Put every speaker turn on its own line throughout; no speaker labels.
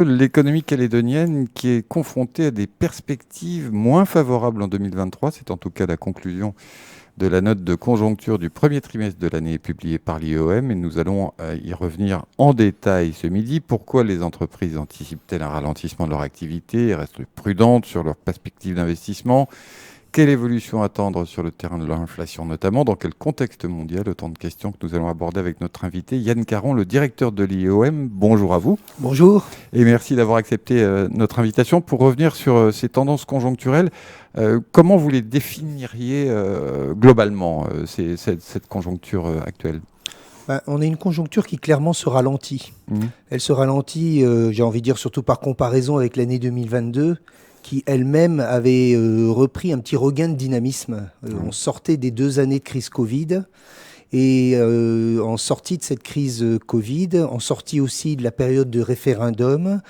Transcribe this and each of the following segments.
L'économie calédonienne qui est confrontée à des perspectives moins favorables en 2023, c'est en tout cas la conclusion de la note de conjoncture du premier trimestre de l'année publiée par l'IOM, et nous allons y revenir en détail ce midi. Pourquoi les entreprises anticipent-elles un ralentissement de leur activité et restent prudentes sur leurs perspectives d'investissement? Quelle évolution attendre sur le terrain de l'inflation notamment? Dans quel contexte mondial? Autant de questions que nous allons aborder avec notre invité Yann Caron, le directeur de l'IOM. Bonjour à vous.
Bonjour.
Et merci d'avoir accepté notre invitation. Pour revenir sur ces tendances conjoncturelles, comment vous les définiriez globalement, cette conjoncture actuelle?
On a une conjoncture qui clairement se ralentit. Elle se ralentit, j'ai envie de dire, surtout par comparaison avec l'année 2022, qui elle-même avait repris un petit regain de dynamisme. On sortait des 2 années de crise Covid. Et en sortie de cette crise Covid, en sortie aussi de la période de référendum,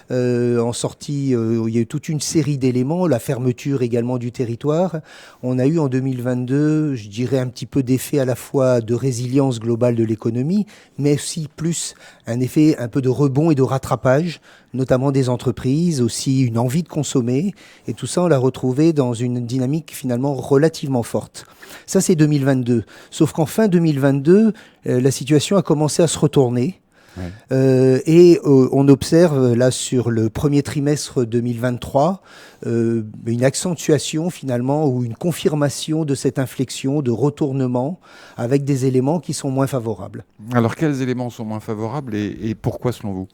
en sortie, il y a eu toute une série d'éléments, la fermeture également du territoire. On a eu en 2022, je dirais, un petit peu d'effet à la fois de résilience globale de l'économie, mais aussi plus un effet un peu de rebond et de rattrapage, notamment des entreprises, aussi une envie de consommer. Et tout ça, on l'a retrouvé dans une dynamique finalement relativement forte. Ça, c'est 2022. Sauf qu'en fin 2022, la situation a commencé à se retourner. Ouais. Et on observe là sur le premier trimestre 2023 une accentuation finalement ou une confirmation de cette inflexion, de retournement avec des éléments qui sont moins favorables.
Alors quels éléments sont moins favorables et pourquoi selon vous ?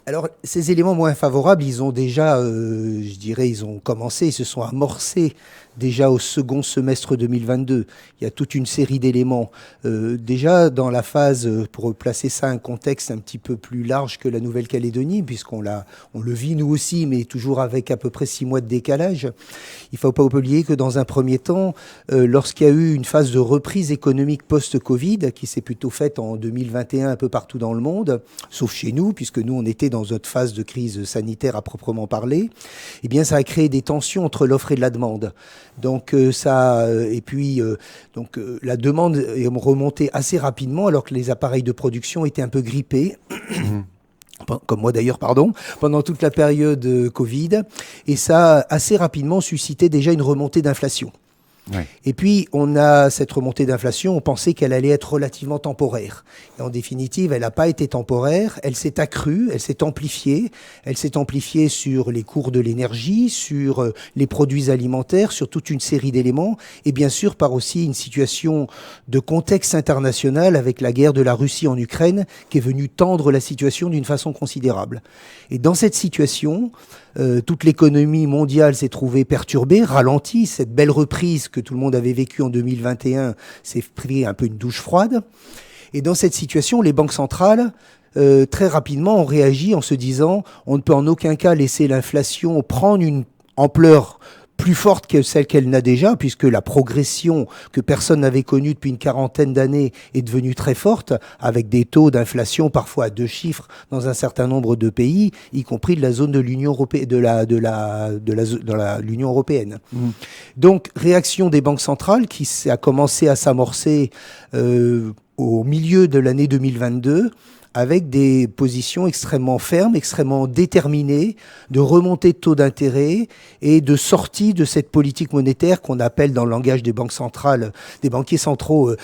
Alors, ces éléments moins favorables, ils ont déjà, je dirais, ils ont commencé, ils se sont amorcés déjà au second semestre 2022. Il y a toute une série d'éléments. Déjà, dans la phase, pour placer ça un contexte un petit peu plus large que la Nouvelle-Calédonie, puisqu'on le vit nous aussi, mais toujours avec à peu près 6 mois de décalage. Il ne faut pas oublier que dans un premier temps, lorsqu'il y a eu une phase de reprise économique post-Covid, qui s'est plutôt faite en 2021 un peu partout dans le monde, sauf chez nous, puisque nous, on était dans notre phase de crise sanitaire à proprement parler, eh bien, ça a créé des tensions entre l'offre et la demande. Donc, la demande est remontée assez rapidement, alors que les appareils de production étaient un peu grippés. Comme moi d'ailleurs, pendant toute la période Covid. Et ça a assez rapidement suscité déjà une remontée d'inflation. Ouais. Et puis, on a cette remontée d'inflation, on pensait qu'elle allait être relativement temporaire. Et en définitive, elle n'a pas été temporaire, elle s'est accrue, elle s'est amplifiée. Elle s'est amplifiée sur les cours de l'énergie, sur les produits alimentaires, sur toute une série d'éléments, et bien sûr par aussi une situation de contexte international avec la guerre de la Russie en Ukraine, qui est venue tendre la situation d'une façon considérable. Et dans cette situation, toute l'économie mondiale s'est trouvée perturbée, ralentie. Cette belle reprise que tout le monde avait vécue en 2021 s'est pris un peu une douche froide. Et dans cette situation, les banques centrales, très rapidement, ont réagi en se disant on ne peut en aucun cas laisser l'inflation prendre une ampleur plus forte que celle qu'elle n'a déjà, puisque la progression que personne n'avait connue depuis une quarantaine d'années est devenue très forte, avec des taux d'inflation parfois à 2 chiffres dans un certain nombre de pays, y compris de la zone de l'Union européenne, l'Union européenne. Donc, réaction des banques centrales qui a commencé à s'amorcer au milieu de l'année 2022, avec des positions extrêmement fermes, extrêmement déterminées, de remontée de taux d'intérêt et de sortie de cette politique monétaire qu'on appelle dans le langage des banques centrales, des banquiers centraux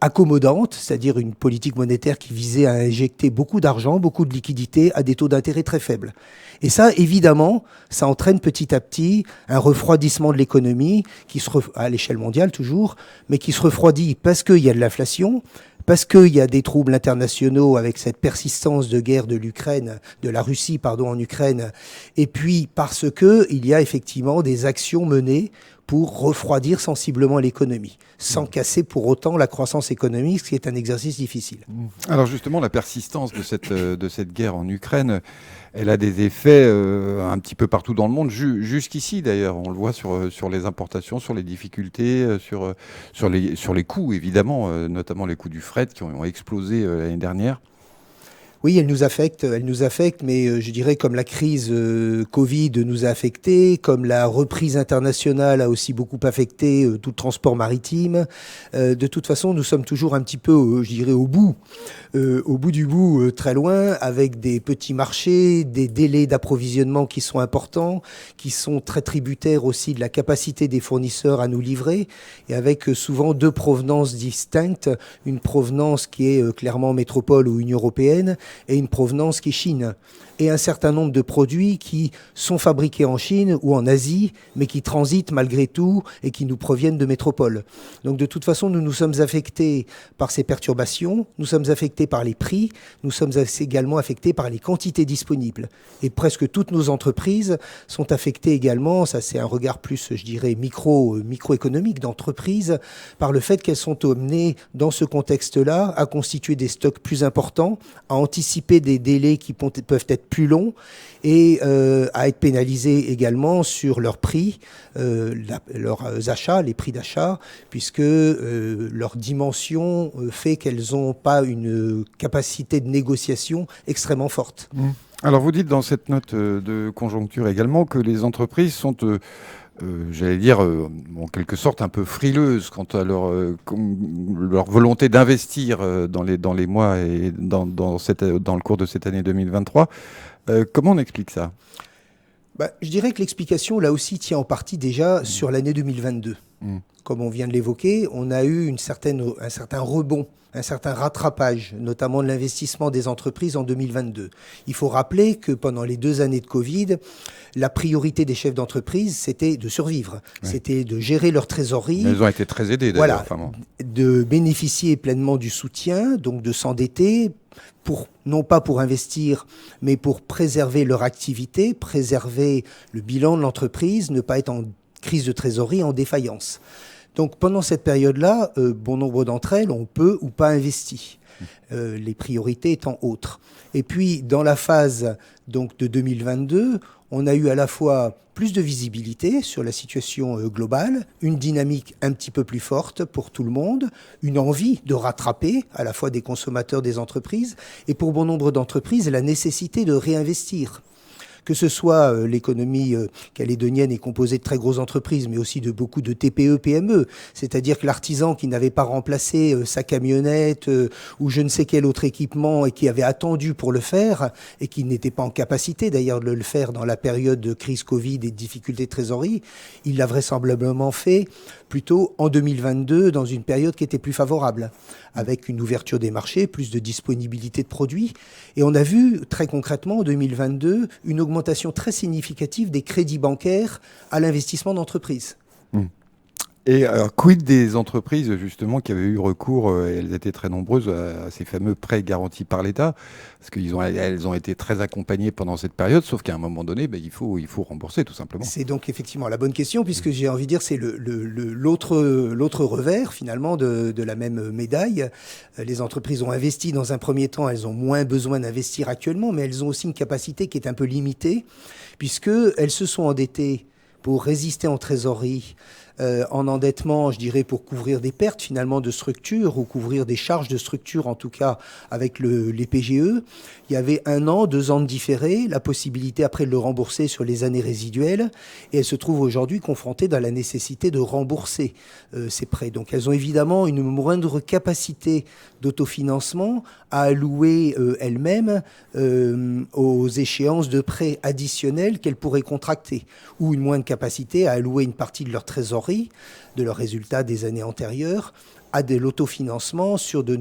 accommodante, c'est-à-dire une politique monétaire qui visait à injecter beaucoup d'argent, beaucoup de liquidités à des taux d'intérêt très faibles. Et ça, évidemment, ça entraîne petit à petit un refroidissement de l'économie, à l'échelle mondiale toujours, mais qui se refroidit parce qu'il y a de l'inflation, parce qu'il y a des troubles internationaux avec cette persistance de guerre de la Russie en Ukraine, et puis parce qu'il y a effectivement des actions menées pour refroidir sensiblement l'économie, sans casser pour autant la croissance économique, ce qui est un exercice difficile.
Alors justement, la persistance de cette guerre en Ukraine, elle a des effets un petit peu partout dans le monde, jusqu'ici d'ailleurs. On le voit sur les importations, sur les difficultés, sur les coûts évidemment, notamment les coûts du fret qui ont explosé l'année dernière.
Oui, elle nous affecte, mais je dirais comme la crise Covid nous a affectés, comme la reprise internationale a aussi beaucoup affecté tout le transport maritime. De toute façon, nous sommes toujours un petit peu, je dirais, au bout du bout, très loin, avec des petits marchés, des délais d'approvisionnement qui sont importants, qui sont très tributaires aussi de la capacité des fournisseurs à nous livrer, et avec souvent deux provenances distinctes, une provenance qui est clairement métropole ou Union européenne, et une provenance qui est Chine. Et un certain nombre de produits qui sont fabriqués en Chine ou en Asie, mais qui transitent malgré tout et qui nous proviennent de métropole. Donc de toute façon, nous nous sommes affectés par ces perturbations, nous sommes affectés par les prix, nous sommes également affectés par les quantités disponibles. Et presque toutes nos entreprises sont affectées également, ça c'est un regard plus, je dirais, microéconomique d'entreprise, par le fait qu'elles sont amenées, dans ce contexte-là, à constituer des stocks plus importants, à anticiper des délais qui peuvent être plus longs et à être pénalisés également sur leurs prix, leurs achats, les prix d'achat, puisque leur dimension fait qu'elles n'ont pas une capacité de négociation extrêmement forte.
Alors vous dites dans cette note de conjoncture également que les entreprises sont, j'allais dire, en quelque sorte un peu frileuses quant à leur volonté d'investir dans les mois et dans le cours de cette année 2023. Comment on explique ça ?
Je dirais que l'explication, là aussi, tient en partie déjà sur l'année 2022. Comme on vient de l'évoquer, on a eu un certain rebond, un certain rattrapage, notamment de l'investissement des entreprises en 2022. Il faut rappeler que pendant les 2 années de Covid, la priorité des chefs d'entreprise, c'était de survivre. Ouais. C'était de gérer leur trésorerie.
Mais ils ont été très aidés d'ailleurs.
Voilà, de bénéficier pleinement du soutien, donc de s'endetter, non pas pour investir, mais pour préserver leur activité, préserver le bilan de l'entreprise, ne pas être en crise de trésorerie, en défaillance. Donc pendant cette période-là, bon nombre d'entre elles ont peu ou pas investi, les priorités étant autres. Et puis dans la phase donc, de 2022, on a eu à la fois plus de visibilité sur la situation globale, une dynamique un petit peu plus forte pour tout le monde, une envie de rattraper à la fois des consommateurs, des entreprises, et pour bon nombre d'entreprises, la nécessité de réinvestir. Que ce soit l'économie calédonienne est composée de très grosses entreprises, mais aussi de beaucoup de TPE, PME. C'est-à-dire que l'artisan qui n'avait pas remplacé sa camionnette ou je ne sais quel autre équipement et qui avait attendu pour le faire et qui n'était pas en capacité d'ailleurs de le faire dans la période de crise Covid et de difficultés de trésorerie, il l'a vraisemblablement fait plutôt en 2022 dans une période qui était plus favorable, avec une ouverture des marchés, plus de disponibilité de produits. Et on a vu très concrètement en 2022 une augmentation très significative des crédits bancaires à l'investissement d'entreprises.
Et alors, quid des entreprises justement qui avaient eu recours, et elles étaient très nombreuses, à ces fameux prêts garantis par l'État, parce qu'elles ont été très accompagnées pendant cette période, sauf qu'à un moment donné, il faut rembourser tout simplement.
C'est donc effectivement la bonne question, puisque j'ai envie de dire c'est l'autre revers finalement de la même médaille. Les entreprises ont investi dans un premier temps, elles ont moins besoin d'investir actuellement, mais elles ont aussi une capacité qui est un peu limitée, puisqu'elles se sont endettées pour résister en trésorerie, en endettement, je dirais, pour couvrir des pertes finalement de structure ou couvrir des charges de structure, en tout cas avec les PGE. Il y avait 1 an, 2 ans de différé, la possibilité après de le rembourser sur les années résiduelles, et elles se trouvent aujourd'hui confrontées dans la nécessité de rembourser ces prêts. Donc elles ont évidemment une moindre capacité d'autofinancement à allouer elles-mêmes aux échéances de prêts additionnels qu'elles pourraient contracter, ou une moindre capacité à allouer une partie de leur trésorerie, de leurs résultats des années antérieures, à de l'autofinancement sur de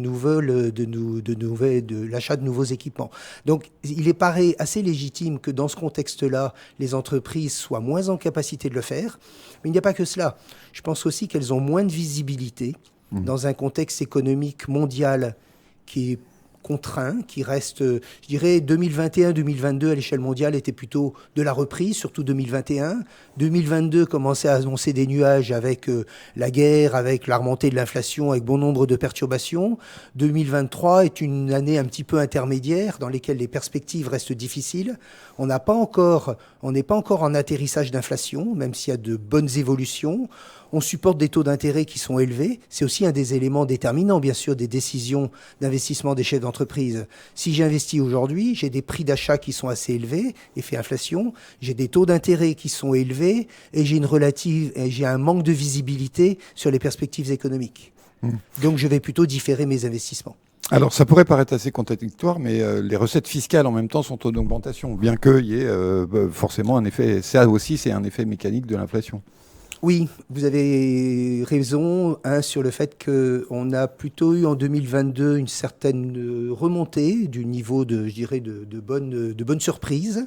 l'achat de nouveaux équipements. Donc, il paraît assez légitime que dans ce contexte-là, les entreprises soient moins en capacité de le faire. Mais il n'y a pas que cela. Je pense aussi qu'elles ont moins de visibilité dans un contexte économique mondial qui est contraint, qui reste, je dirais, 2021-2022 à l'échelle mondiale était plutôt de la reprise, surtout 2021. 2022 commençait à annoncer des nuages avec la guerre, avec la remontée de l'inflation, avec bon nombre de perturbations. 2023 est une année un petit peu intermédiaire dans laquelle les perspectives restent difficiles. On n'est pas encore en atterrissage d'inflation, même s'il y a de bonnes évolutions. On supporte des taux d'intérêt qui sont élevés. C'est aussi un des éléments déterminants, bien sûr, des décisions d'investissement des chefs d'entreprise. entreprises. Si j'investis aujourd'hui, j'ai des prix d'achat qui sont assez élevés, effet inflation, j'ai des taux d'intérêt qui sont élevés et j'ai un manque de visibilité sur les perspectives économiques. Donc je vais plutôt différer mes investissements.
Alors, ça pourrait paraître assez contradictoire, mais les recettes fiscales en même temps sont en augmentation, bien qu'il y ait forcément un effet. Ça aussi, c'est un effet mécanique de l'inflation.
Oui, vous avez raison sur le fait qu'on a plutôt eu en 2022 une certaine remontée du niveau je dirais, de bonnes surprises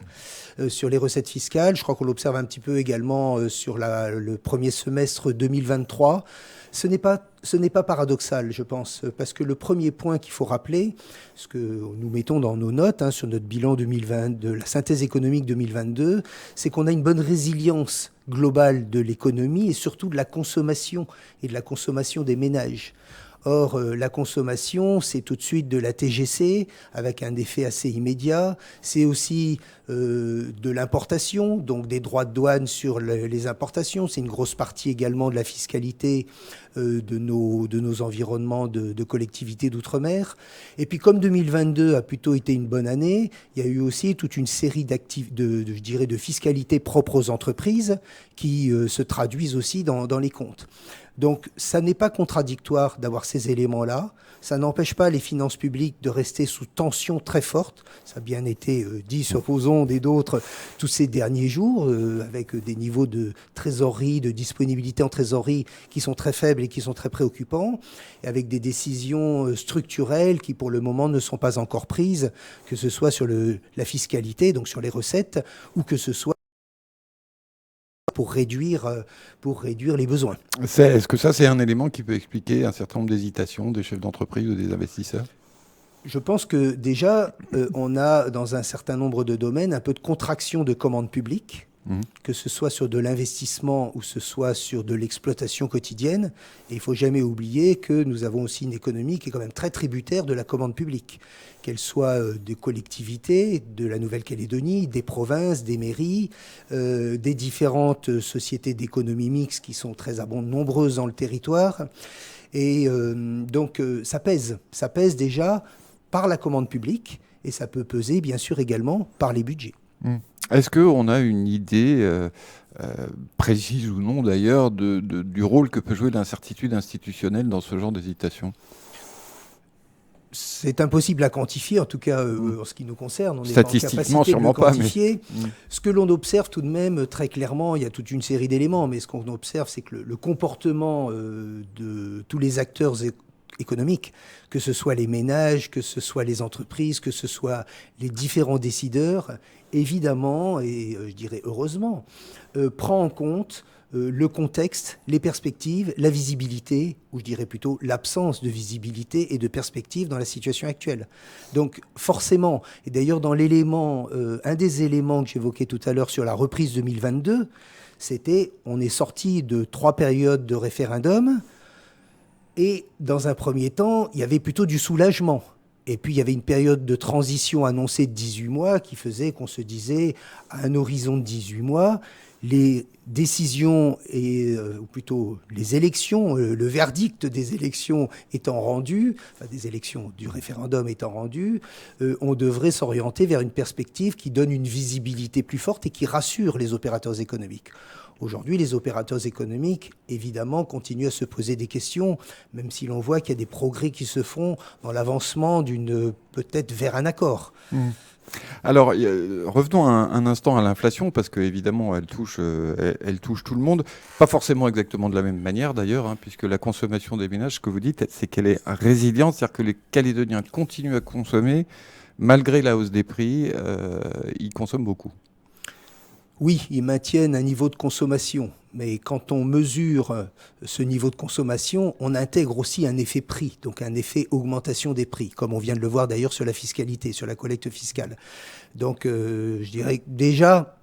sur les recettes fiscales. Je crois qu'on l'observe un petit peu également sur le premier semestre 2023. Ce n'est pas paradoxal, je pense, parce que le premier point qu'il faut rappeler, ce que nous mettons dans nos notes sur notre bilan 2020, de la synthèse économique 2022, c'est qu'on a une bonne résilience globale de l'économie et surtout de la consommation et de la consommation des ménages. Or, la consommation, c'est tout de suite de la TGC, avec un effet assez immédiat. C'est aussi de l'importation, donc des droits de douane sur les importations. C'est une grosse partie également de la fiscalité de nos environnements de collectivités d'outre-mer. Et puis, comme 2022 a plutôt été une bonne année, il y a eu aussi toute une série je dirais, de fiscalité propres aux entreprises qui se traduisent aussi dans les comptes. Donc, ça n'est pas contradictoire d'avoir ces éléments-là. Ça n'empêche pas les finances publiques de rester sous tension très forte. Ça a bien été dit sur vos ondes et d'autres tous ces derniers jours, avec des niveaux de trésorerie, de disponibilité en trésorerie qui sont très faibles et qui sont très préoccupants, et avec des décisions structurelles qui, pour le moment, ne sont pas encore prises, que ce soit sur la fiscalité, donc sur les recettes, ou que ce soit pour réduire les besoins.
Est-ce que ça, c'est un élément qui peut expliquer un certain nombre d'hésitations des chefs d'entreprise ou des investisseurs ?
Je pense que déjà, on a dans un certain nombre de domaines un peu de contraction de commandes publiques, que ce soit sur de l'investissement ou ce soit sur de l'exploitation quotidienne. Et il ne faut jamais oublier que nous avons aussi une économie qui est quand même très tributaire de la commande publique, qu'elle soit des collectivités, de la Nouvelle-Calédonie, des provinces, des mairies, des différentes sociétés d'économie mixte qui sont très nombreuses dans le territoire. Et donc ça pèse déjà par la commande publique et ça peut peser bien sûr également par les budgets.
Est-ce qu'on a une idée précise ou non d'ailleurs du rôle que peut jouer l'incertitude institutionnelle dans ce genre d'hésitation ?
C'est impossible à quantifier, en tout cas en ce qui nous concerne. On n'est
statistiquement,
pas en capacité
sûrement
de le quantifier.
Pas. Mais...
Ce que l'on observe tout de même très clairement, il y a toute une série d'éléments, mais ce qu'on observe, c'est que le comportement de tous les acteurs économiques, que ce soit les ménages, que ce soit les entreprises, que ce soit les différents décideurs, évidemment, et je dirais heureusement, prend en compte le contexte, les perspectives, la visibilité, ou je dirais plutôt l'absence de visibilité et de perspective dans la situation actuelle. Donc forcément, et d'ailleurs dans un des éléments que j'évoquais tout à l'heure sur la reprise 2022, c'était on est sorti de 3 périodes de référendum, et dans un premier temps, il y avait plutôt du soulagement. Et puis, il y avait une période de transition annoncée de 18 mois qui faisait qu'on se disait, à un horizon de 18 mois, les décisions, ou plutôt les élections, le verdict des élections étant rendu, enfin des élections du référendum étant rendu, on devrait s'orienter vers une perspective qui donne une visibilité plus forte et qui rassure les opérateurs économiques. Aujourd'hui, les opérateurs économiques, évidemment, continuent à se poser des questions, même si l'on voit qu'il y a des progrès qui se font dans l'avancement peut-être vers un accord.
Alors, revenons un instant à l'inflation, parce qu'évidemment, elle touche tout le monde. Pas forcément exactement de la même manière, d'ailleurs, puisque la consommation des ménages, ce que vous dites, c'est qu'elle est résiliente, c'est-à-dire que les Calédoniens continuent à consommer, malgré la hausse des prix, ils consomment beaucoup.
Oui, ils maintiennent un niveau de consommation, mais quand on mesure ce niveau de consommation, on intègre aussi un effet prix, donc un effet augmentation des prix, comme on vient de le voir d'ailleurs sur la fiscalité, sur la collecte fiscale. Donc je dirais que déjà,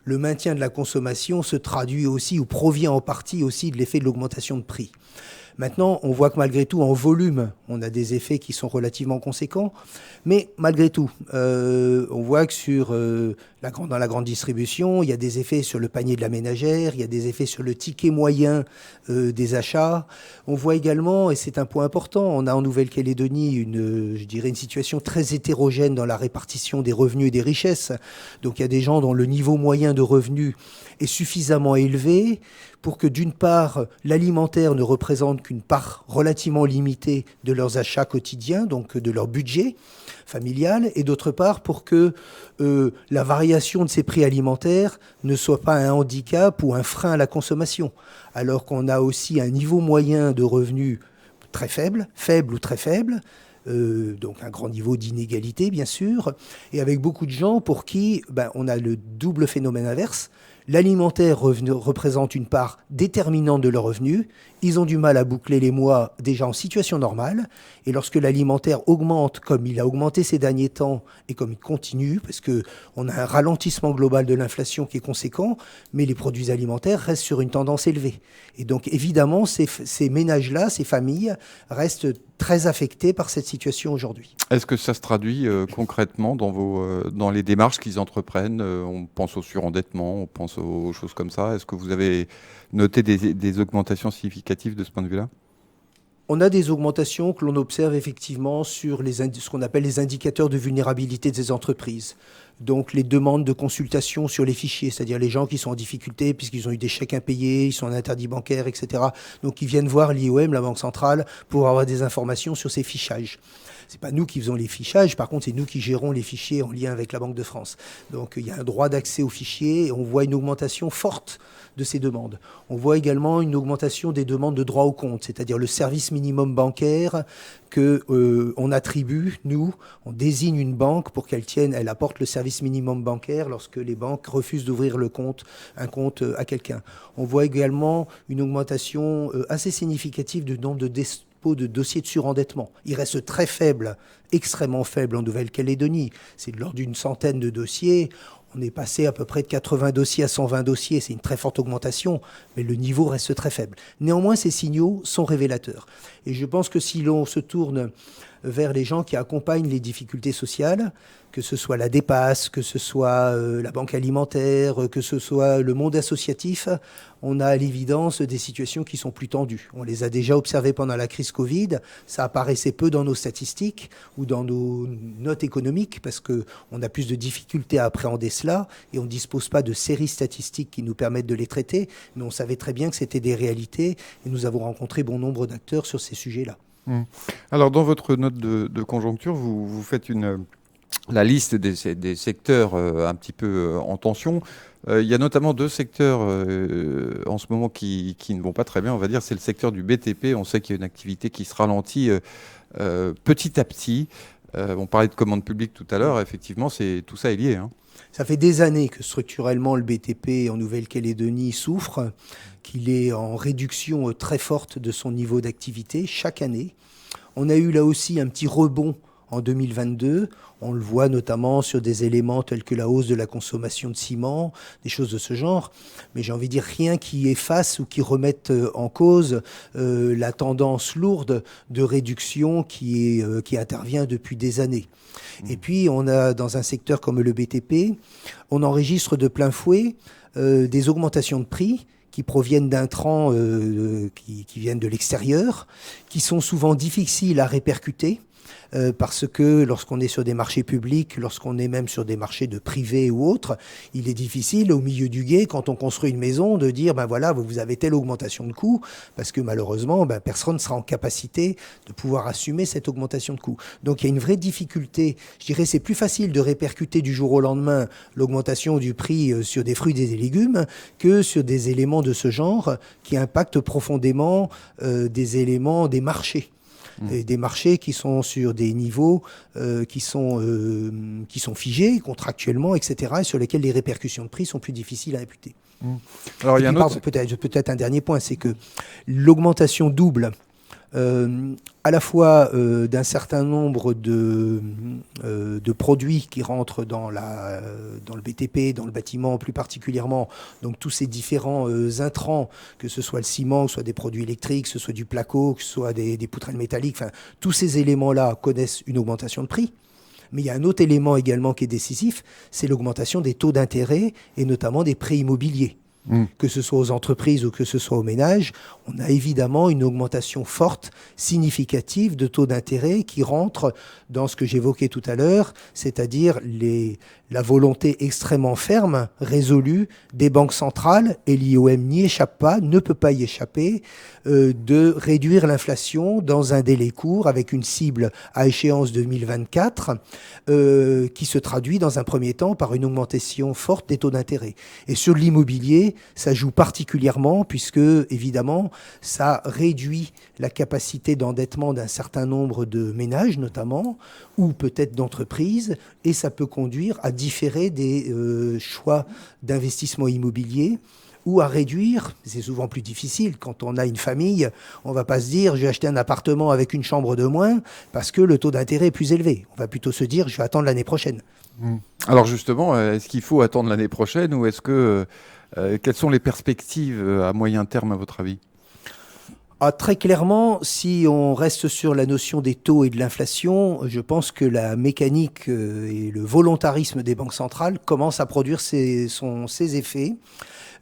le maintien de la consommation se traduit aussi ou provient en partie aussi de l'effet de l'augmentation de prix. Maintenant, on voit que malgré tout, en volume, on a des effets qui sont relativement conséquents. Mais malgré tout, on voit que sur dans la grande distribution, il y a des effets sur le panier de la ménagère, il y a des effets sur le ticket moyen des achats. On voit également, et c'est un point important, on a en Nouvelle-Calédonie je dirais une situation très hétérogène dans la répartition des revenus et des richesses. Donc il y a des gens dont le niveau moyen de revenus est suffisamment élevé pour que d'une part, l'alimentaire ne représente qu'une part relativement limitée de leurs achats quotidiens, donc de leur budget familial, et d'autre part pour que la variation de ces prix alimentaires ne soit pas un handicap ou un frein à la consommation, alors qu'on a aussi un niveau moyen de revenus très faible, faible ou très faible, donc un grand niveau d'inégalité bien sûr, et avec beaucoup de gens pour qui on a le double phénomène inverse. L'alimentaire représente une part déterminante de leurs revenus. Ils ont du mal à boucler les mois déjà en situation normale. Et lorsque l'alimentaire augmente, comme il a augmenté ces derniers temps, et comme il continue, parce qu'on a un ralentissement global de l'inflation qui est conséquent, mais les produits alimentaires restent sur une tendance élevée. Et donc évidemment, ces ménages-là, ces familles, restent très affectés par cette situation aujourd'hui.
Est-ce que ça se traduit concrètement dans les démarches qu'ils entreprennent? On pense au surendettement, on pense aux choses comme ça. Est-ce que vous avez noté des augmentations significatives de ce point de vue-là?
On a des augmentations que l'on observe effectivement sur ce qu'on appelle les indicateurs de vulnérabilité des entreprises. Donc les demandes de consultation sur les fichiers, c'est-à-dire les gens qui sont en difficulté puisqu'ils ont eu des chèques impayés, ils sont en interdit bancaire, etc. Donc ils viennent voir l'IOM, la Banque centrale, pour avoir des informations sur ces fichages. C'est pas nous qui faisons les fichages, par contre c'est nous qui gérons les fichiers en lien avec la Banque de France. Donc il y a un droit d'accès aux fichiers et on voit une augmentation forte de ces demandes. On voit également une augmentation des demandes de droit au compte, c'est-à-dire le service minimum bancaire qu'on attribue, nous, on désigne une banque pour elle apporte le service minimum bancaire lorsque les banques refusent d'ouvrir un compte à quelqu'un. On voit également une augmentation assez significative du nombre de dépôts de dossiers de surendettement. Il reste très faible, extrêmement faible en Nouvelle-Calédonie. C'est de l'ordre d'une centaine de dossiers. On est passé à peu près de 80 dossiers à 120 dossiers, c'est une très forte augmentation, mais le niveau reste très faible. Néanmoins, ces signaux sont révélateurs. Et je pense que si l'on se tourne vers les gens qui accompagnent les difficultés sociales, que ce soit la DEPAS, que ce soit la banque alimentaire, que ce soit le monde associatif, on a à l'évidence des situations qui sont plus tendues. On les a déjà observées pendant la crise Covid, ça apparaissait peu dans nos statistiques ou dans nos notes économiques parce qu'on a plus de difficultés à appréhender cela et on ne dispose pas de séries statistiques qui nous permettent de les traiter, mais on savait très bien que c'était des réalités et nous avons rencontré bon nombre d'acteurs sur ces sujets-là.
Alors, dans votre note de conjoncture, vous faites la liste des secteurs un petit peu en tension. Il y a notamment deux secteurs en ce moment qui ne vont pas très bien, on va dire. C'est le secteur du BTP. On sait qu'il y a une activité qui se ralentit petit à petit. On parlait de commande publique tout à l'heure. Effectivement, tout ça est lié.
Ça fait des années que structurellement le BTP en Nouvelle-Calédonie souffre, qu'il est en réduction très forte de son niveau d'activité chaque année. On a eu là aussi un petit rebond en 2022. On le voit notamment sur des éléments tels que la hausse de la consommation de ciment, des choses de ce genre. Mais j'ai envie de dire rien qui efface ou qui remette en cause la tendance lourde de réduction qui intervient depuis des années. Et puis, on a dans un secteur comme le BTP, on enregistre de plein fouet des augmentations de prix qui proviennent d'intrants qui viennent de l'extérieur, qui sont souvent difficiles à répercuter. Parce que lorsqu'on est sur des marchés publics, lorsqu'on est même sur des marchés de privés ou autres, il est difficile au milieu du gué, quand on construit une maison, de dire voilà, vous avez telle augmentation de coûts, parce que malheureusement, personne ne sera en capacité de pouvoir assumer cette augmentation de coûts. Donc il y a une vraie difficulté. Je dirais c'est plus facile de répercuter du jour au lendemain l'augmentation du prix sur des fruits et des légumes que sur des éléments de ce genre qui impactent profondément des éléments des marchés. Et des marchés qui sont sur des niveaux qui sont figés contractuellement, etc., et sur lesquels les répercussions de prix sont plus difficiles à imputer.
Alors, il y a
peut-être un dernier point, c'est que l'augmentation double à la fois d'un certain nombre de produits qui rentrent dans le BTP, dans le bâtiment plus particulièrement, donc tous ces différents intrants, que ce soit le ciment, que ce soit des produits électriques, que ce soit du placo, que ce soit des poutrelles métalliques, enfin tous ces éléments-là connaissent une augmentation de prix. Mais il y a un autre élément également qui est décisif, c'est l'augmentation des taux d'intérêt et notamment des prêts immobiliers. Que ce soit aux entreprises ou que ce soit aux ménages, on a évidemment une augmentation forte, significative de taux d'intérêt qui rentre dans ce que j'évoquais tout à l'heure, c'est-à-dire la volonté extrêmement ferme, résolue des banques centrales, et l'IOM n'y échappe pas, ne peut pas y échapper, de réduire l'inflation dans un délai court avec une cible à échéance 2024 qui se traduit dans un premier temps par une augmentation forte des taux d'intérêt. Et sur l'immobilier, ça joue particulièrement puisque, évidemment, ça réduit la capacité d'endettement d'un certain nombre de ménages, notamment, ou peut-être d'entreprises, et ça peut conduire à différer des choix d'investissement immobilier ou à réduire, c'est souvent plus difficile. Quand on a une famille, on ne va pas se dire « je vais acheter un appartement avec une chambre de moins parce que le taux d'intérêt est plus élevé ». On va plutôt se dire « je vais attendre l'année prochaine ».
Alors justement, est-ce qu'il faut attendre l'année prochaine ou est-ce que quelles sont les perspectives à moyen terme à votre avis ?
Très clairement, si on reste sur la notion des taux et de l'inflation, je pense que la mécanique et le volontarisme des banques centrales commencent à produire ses effets.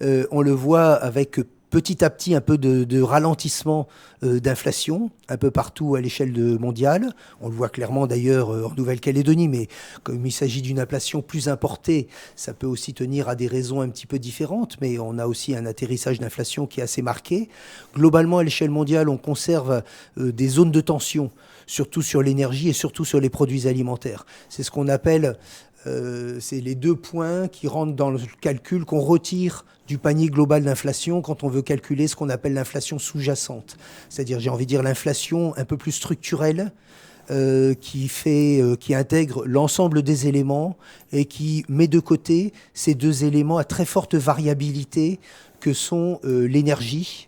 On le voit avec petit à petit un peu de ralentissement d'inflation un peu partout à l'échelle mondiale. On le voit clairement d'ailleurs en Nouvelle-Calédonie, mais comme il s'agit d'une inflation plus importée, ça peut aussi tenir à des raisons un petit peu différentes, mais on a aussi un atterrissage d'inflation qui est assez marqué. Globalement, à l'échelle mondiale, on conserve des zones de tension, surtout sur l'énergie et surtout sur les produits alimentaires. C'est ce qu'on appelle... c'est les deux points qui rentrent dans le calcul qu'on retire du panier global d'inflation quand on veut calculer ce qu'on appelle l'inflation sous-jacente. C'est-à-dire, j'ai envie de dire, l'inflation un peu plus structurelle qui intègre l'ensemble des éléments et qui met de côté ces deux éléments à très forte variabilité que sont l'énergie,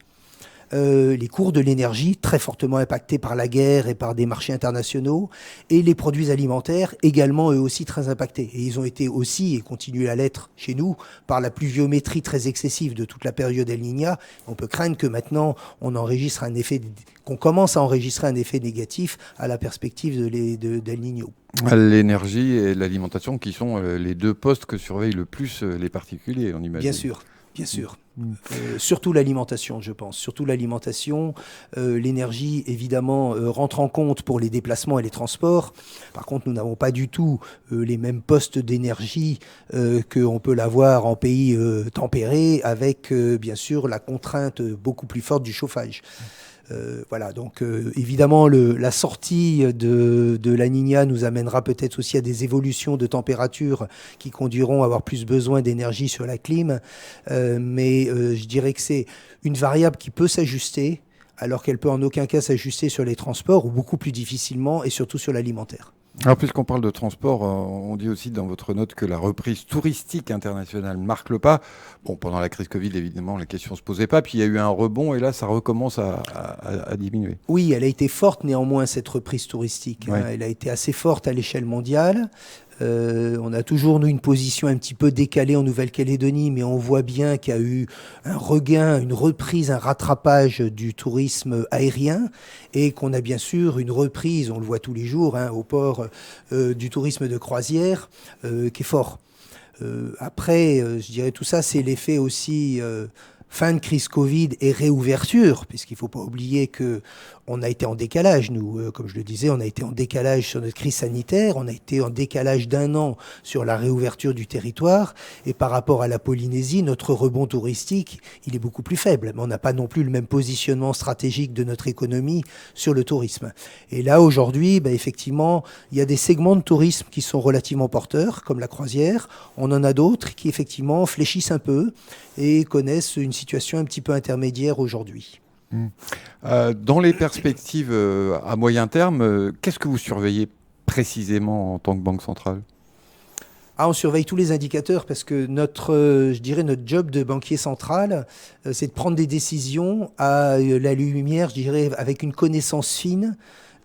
les cours de l'énergie très fortement impactés par la guerre et par des marchés internationaux, et les produits alimentaires également eux aussi très impactés. Et ils ont été aussi, et continuent à l'être chez nous, par la pluviométrie très excessive de toute la période El Niña. On peut craindre que maintenant qu'on commence à enregistrer un effet négatif à la perspective d'El Niño.
L'énergie et l'alimentation qui sont les deux postes que surveillent le plus les particuliers, on imagine.
Bien sûr. Bien sûr. Surtout l'alimentation, je pense. Surtout l'alimentation. L'énergie, évidemment, rentre en compte pour les déplacements et les transports. Par contre, nous n'avons pas du tout les mêmes postes d'énergie qu'on peut l'avoir en pays tempérés, avec, bien sûr, la contrainte beaucoup plus forte du chauffage. Voilà, donc évidemment la sortie de la Niña nous amènera peut-être aussi à des évolutions de température qui conduiront à avoir plus besoin d'énergie sur la clim, mais je dirais que c'est une variable qui peut s'ajuster alors qu'elle peut en aucun cas s'ajuster sur les transports ou beaucoup plus difficilement et surtout sur l'alimentaire.
Alors, puisqu'on parle de transport, on dit aussi dans votre note que la reprise touristique internationale marque le pas. Bon, pendant la crise Covid, évidemment, la question ne se posait pas. Puis il y a eu un rebond et là, ça recommence à diminuer.
Oui, elle a été forte néanmoins, cette reprise touristique.
Ouais.
Elle a été assez forte à l'échelle mondiale. On a toujours, nous, une position un petit peu décalée en Nouvelle-Calédonie, mais on voit bien qu'il y a eu un regain, une reprise, un rattrapage du tourisme aérien et qu'on a bien sûr une reprise, on le voit tous les jours, au port du tourisme de croisière qui est fort. Après, je dirais tout ça, c'est l'effet aussi fin de crise Covid et réouverture, puisqu'il ne faut pas oublier qu'on a été en décalage, nous, comme je le disais, on a été en décalage sur notre crise sanitaire, on a été en décalage d'1 an sur la réouverture du territoire, et par rapport à la Polynésie, notre rebond touristique, il est beaucoup plus faible, mais on n'a pas non plus le même positionnement stratégique de notre économie sur le tourisme. Et là, aujourd'hui, effectivement, il y a des segments de tourisme qui sont relativement porteurs, comme la croisière, on en a d'autres qui, effectivement, fléchissent un peu et connaissent une situation un petit peu intermédiaire aujourd'hui.
Dans les perspectives à moyen terme, qu'est-ce que vous surveillez précisément en tant que banque centrale ?
On surveille tous les indicateurs parce que notre job de banquier central, c'est de prendre des décisions à la lumière, je dirais, avec une connaissance fine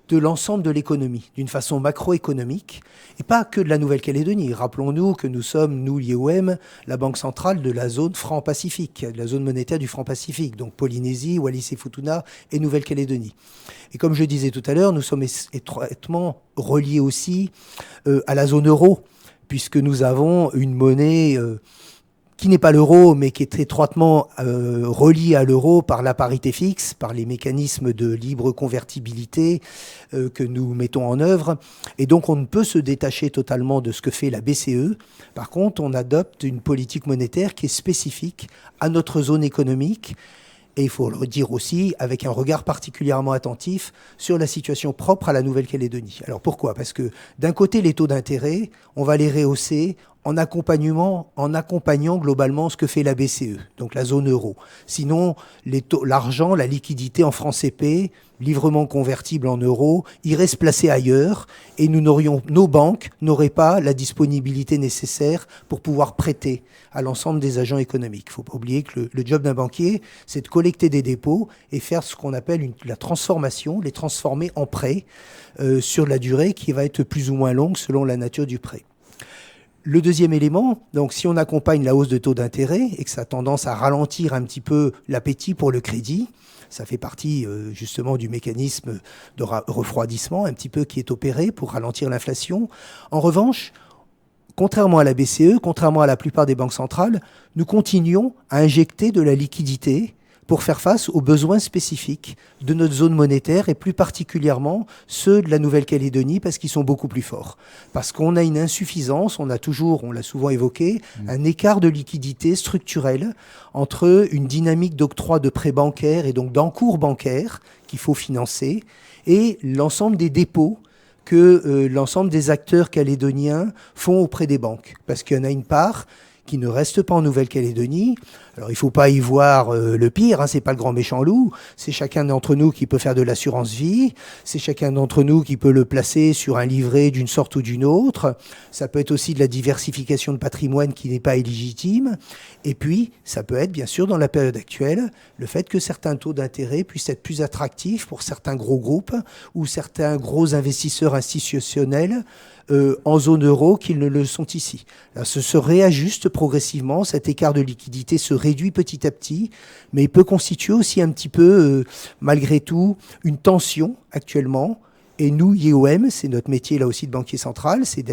de l'ensemble de l'économie, d'une façon macroéconomique, et pas que de la Nouvelle-Calédonie. Rappelons-nous que nous sommes, nous, l'IOM, la banque centrale de la zone franc-pacifique, de la zone monétaire du franc-pacifique, donc Polynésie, Wallis et Futuna et Nouvelle-Calédonie. Et comme je disais tout à l'heure, nous sommes étroitement reliés aussi à la zone euro, puisque nous avons une monnaie qui n'est pas l'euro, mais qui est étroitement relié à l'euro par la parité fixe, par les mécanismes de libre convertibilité que nous mettons en œuvre. Et donc, on ne peut se détacher totalement de ce que fait la BCE. Par contre, on adopte une politique monétaire qui est spécifique à notre zone économique. Et il faut le dire aussi, avec un regard particulièrement attentif sur la situation propre à la Nouvelle-Calédonie. Alors pourquoi ? Parce que d'un côté, les taux d'intérêt, on va les rehausser en accompagnant globalement ce que fait la BCE, donc la zone euro. Sinon, l'argent, la liquidité en francs CP, librement convertible en euros, irait se placer ailleurs et nos banques n'auraient pas la disponibilité nécessaire pour pouvoir prêter à l'ensemble des agents économiques. Il ne faut pas oublier que le job d'un banquier, c'est de collecter des dépôts et faire ce qu'on appelle la transformation, les transformer en prêts sur la durée qui va être plus ou moins longue selon la nature du prêt. Le deuxième élément, donc si on accompagne la hausse de taux d'intérêt et que ça a tendance à ralentir un petit peu l'appétit pour le crédit, ça fait partie justement du mécanisme de refroidissement un petit peu qui est opéré pour ralentir l'inflation. En revanche, contrairement à la BCE, contrairement à la plupart des banques centrales, nous continuons à injecter de la liquidité pour faire face aux besoins spécifiques de notre zone monétaire et plus particulièrement ceux de la Nouvelle-Calédonie parce qu'ils sont beaucoup plus forts. Parce qu'on a une insuffisance, on l'a souvent évoqué, un écart de liquidité structurel entre une dynamique d'octroi de prêts bancaires et donc d'encours bancaires qu'il faut financer et l'ensemble des dépôts que l'ensemble des acteurs calédoniens font auprès des banques. Parce qu'il y en a une part qui ne reste pas en Nouvelle-Calédonie. Alors, il ne faut pas y voir le pire, hein, c'est pas le grand méchant loup, c'est chacun d'entre nous qui peut faire de l'assurance vie, c'est chacun d'entre nous qui peut le placer sur un livret d'une sorte ou d'une autre, ça peut être aussi de la diversification de patrimoine qui n'est pas illégitime, et puis, ça peut être, bien sûr, dans la période actuelle, le fait que certains taux d'intérêt puissent être plus attractifs pour certains gros groupes ou certains gros investisseurs institutionnels en zone euro qu'ils ne le sont ici. Là, ce se réajuste progressivement, cet écart de liquidité se réduit petit à petit, mais il peut constituer aussi un petit peu, malgré tout, une tension actuellement. Et nous, IOM, c'est notre métier là aussi de banquier central, c'est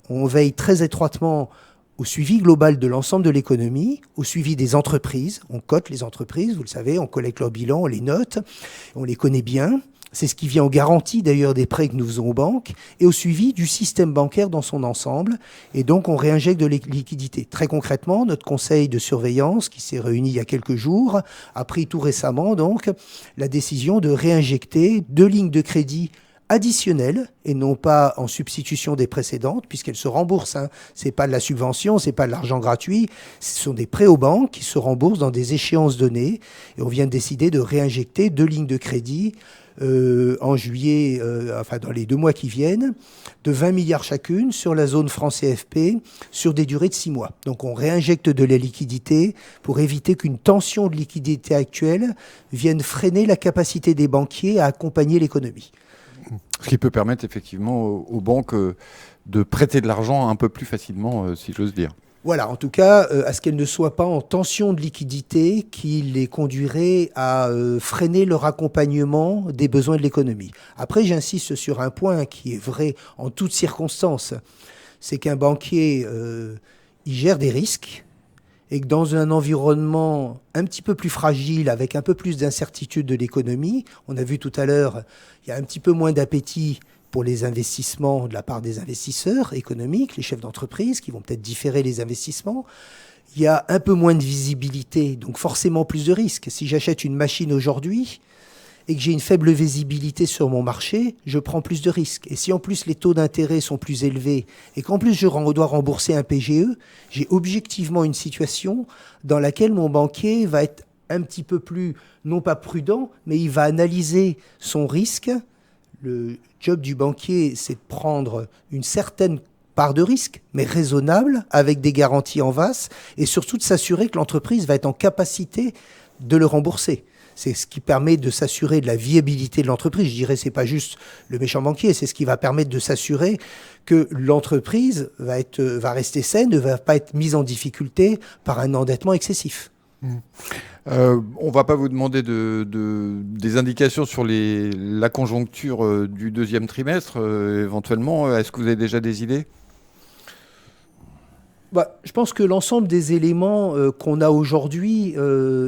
on veille très étroitement au suivi global de l'ensemble de l'économie, au suivi des entreprises. On cote les entreprises, vous le savez, on collecte leur bilan, on les note, on les connaît bien. C'est ce qui vient en garantie d'ailleurs des prêts que nous faisons aux banques et au suivi du système bancaire dans son ensemble. Et donc on réinjecte de la liquidité. Très concrètement, notre conseil de surveillance qui s'est réuni il y a quelques jours a pris tout récemment donc la décision de réinjecter 2 lignes de crédit additionnelles et non pas en substitution des précédentes puisqu'elles se remboursent. C'est pas de la subvention, c'est pas de l'argent gratuit, ce sont des prêts aux banques qui se remboursent dans des échéances données et on vient de décider de réinjecter 2 lignes de crédit en juillet, dans les 2 mois qui viennent, de 20 milliards chacune sur la zone franc CFP sur des durées de 6 mois. Donc on réinjecte de la liquidité pour éviter qu'une tension de liquidité actuelle vienne freiner la capacité des banquiers à accompagner l'économie.
Ce qui peut permettre effectivement aux banques de prêter de l'argent un peu plus facilement, si j'ose dire.
Voilà, en tout cas, à ce qu'elles ne soient pas en tension de liquidité qui les conduirait à freiner leur accompagnement des besoins de l'économie. Après, j'insiste sur un point qui est vrai en toutes circonstances, c'est qu'un banquier, il gère des risques et que dans un environnement un petit peu plus fragile, avec un peu plus d'incertitude de l'économie, on a vu tout à l'heure, il y a un petit peu moins d'appétit pour les investissements de la part des investisseurs économiques, les chefs d'entreprise qui vont peut-être différer les investissements. Il y a un peu moins de visibilité, donc forcément plus de risques. Si j'achète une machine aujourd'hui et que j'ai une faible visibilité sur mon marché, je prends plus de risques. Et si en plus les taux d'intérêt sont plus élevés et qu'en plus je dois rembourser un PGE, j'ai objectivement une situation dans laquelle mon banquier va être un petit peu plus, non pas prudent, mais il va analyser son risque. Le job du banquier, c'est de prendre une certaine part de risque, mais raisonnable, avec des garanties en face, et surtout de s'assurer que l'entreprise va être en capacité de le rembourser. C'est ce qui permet de s'assurer de la viabilité de l'entreprise. Je dirais, c'est pas juste le méchant banquier, c'est ce qui va permettre de s'assurer que l'entreprise va rester saine, ne va pas être mise en difficulté par un endettement excessif.
On ne va pas vous demander des indications sur la conjoncture du deuxième trimestre, éventuellement. Est-ce que vous avez déjà des idées ?
Je pense que l'ensemble des éléments qu'on a aujourd'hui,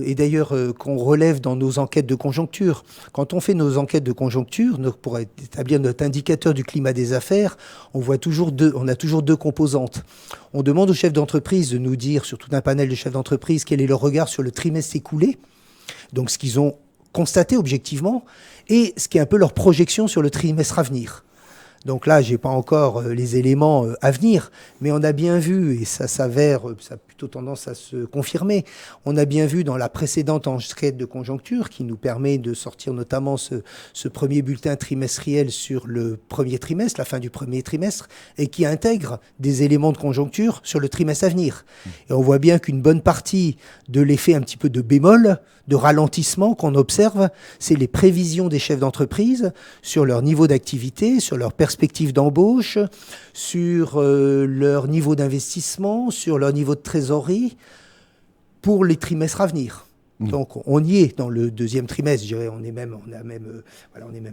et d'ailleurs qu'on relève dans nos enquêtes de conjoncture, quand on fait nos enquêtes de conjoncture, pour établir notre indicateur du climat des affaires, on a toujours deux composantes. On demande aux chefs d'entreprise de nous dire, sur tout un panel de chefs d'entreprise, quel est leur regard sur le trimestre écoulé, donc ce qu'ils ont constaté objectivement, et ce qui est un peu leur projection sur le trimestre à venir. Donc là, j'ai pas encore les éléments à venir, mais on a bien vu, et ça s'avère, ça a plutôt tendance à se confirmer, on a bien vu dans la précédente enquête de conjoncture, qui nous permet de sortir notamment ce premier bulletin trimestriel sur le premier trimestre, la fin du premier trimestre, et qui intègre des éléments de conjoncture sur le trimestre à venir. Et on voit bien qu'une bonne partie de l'effet un petit peu de bémol, de ralentissement qu'on observe, c'est les prévisions des chefs d'entreprise sur leur niveau d'activité, sur leur perspective d'embauche, sur leur niveau d'investissement, sur leur niveau de trésorerie pour les trimestres à venir. Donc on y est dans le deuxième trimestre, je dirais, on est même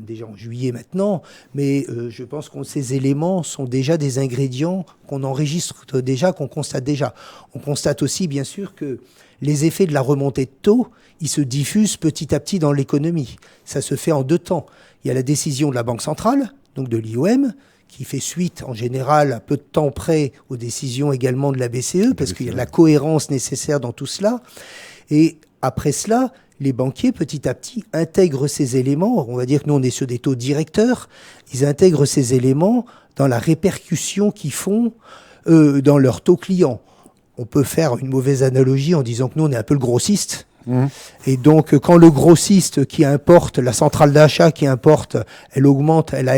déjà en juillet maintenant, mais je pense que ces éléments sont déjà des ingrédients qu'on enregistre déjà, qu'on constate déjà. On constate aussi bien sûr que les effets de la remontée de taux, ils se diffusent petit à petit dans l'économie. Ça se fait en deux temps. Il y a la décision de la Banque centrale, donc de l'IOM, qui fait suite en général à peu de temps près aux décisions également de la BCE, parce qu'il y a de la cohérence nécessaire dans tout cela. Et après cela, les banquiers, petit à petit, intègrent ces éléments. On va dire que nous, on est sur des taux directeurs. Ils intègrent ces éléments dans la répercussion qu'ils font dans leurs taux clients. On peut faire une mauvaise analogie en disant que nous, on est un peu le grossiste. Et donc, quand le grossiste qui importe, la centrale d'achat qui importe, elle augmente, elle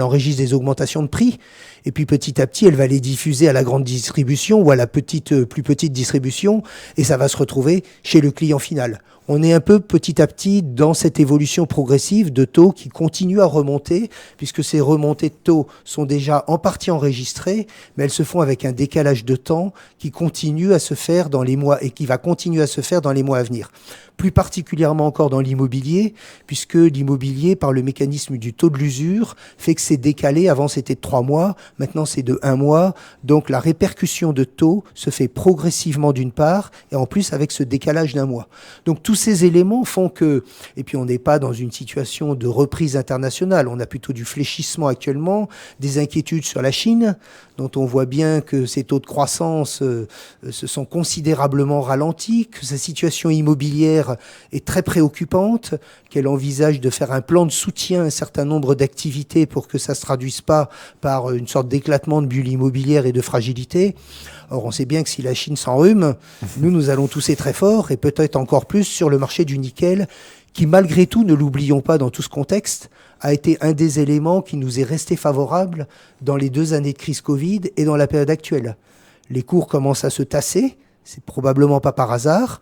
enregistre des augmentations de prix. Et puis, petit à petit, elle va les diffuser à la grande distribution ou à la plus petite distribution. Et ça va se retrouver chez le client final. On est un peu petit à petit dans cette évolution progressive de taux qui continue à remonter, puisque ces remontées de taux sont déjà en partie enregistrées, mais elles se font avec un décalage de temps qui continue à se faire dans les mois et qui va continuer à se faire dans les mois à venir. Plus particulièrement encore dans l'immobilier, puisque l'immobilier, par le mécanisme du taux de l'usure, fait que c'est décalé. Avant, c'était de 3 mois. Maintenant, c'est de 1 mois. Donc, la répercussion de taux se fait progressivement d'une part, et en plus avec ce décalage d'1 mois. Donc, tous ces éléments font que, et puis on n'est pas dans une situation de reprise internationale. On a plutôt du fléchissement actuellement, des inquiétudes sur la Chine, dont on voit bien que ses taux de croissance se sont considérablement ralentis, que sa situation immobilière est très préoccupante, qu'elle envisage de faire un plan de soutien à un certain nombre d'activités pour que ça ne se traduise pas par une sorte d'éclatement de bulle immobilière et de fragilité. Or, on sait bien que si la Chine s'enrhume, nous allons tousser très fort, et peut-être encore plus sur le marché du nickel, qui malgré tout, ne l'oublions pas dans tout ce contexte, a été un des éléments qui nous est resté favorable dans les 2 années de crise Covid et dans la période actuelle. Les cours commencent à se tasser, c'est probablement pas par hasard.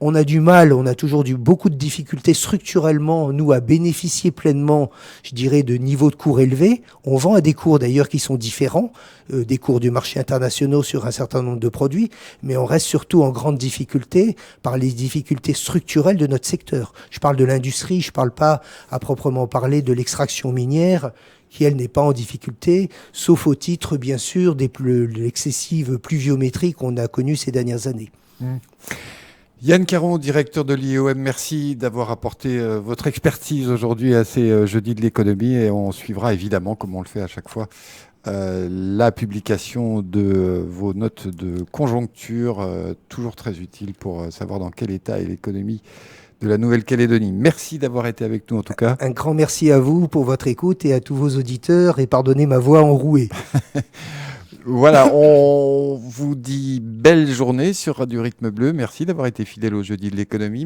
On a du mal, on a toujours beaucoup de difficultés structurellement, nous, à bénéficier pleinement, je dirais, de niveaux de cours élevés. On vend à des cours d'ailleurs qui sont différents, des cours du marché internationaux sur un certain nombre de produits, mais on reste surtout en grande difficulté par les difficultés structurelles de notre secteur. Je parle de l'industrie, je ne parle pas à proprement parler de l'extraction minière, qui, elle, n'est pas en difficulté, sauf au titre, bien sûr, de l'excessive pluviométrie qu'on a connue ces dernières années.
Yann Caron, directeur de l'IOM, merci d'avoir apporté votre expertise aujourd'hui à ces jeudis de l'économie, et on suivra évidemment, comme on le fait à chaque fois, la publication de vos notes de conjoncture, toujours très utiles pour savoir dans quel état est l'économie de la Nouvelle-Calédonie. Merci d'avoir été avec nous en tout cas.
Un grand merci à vous pour votre écoute et à tous vos auditeurs, et pardonnez ma voix enrouée.
Voilà, on vous dit belle journée sur Radio Rythme Bleu. Merci d'avoir été fidèle au jeudi de l'économie.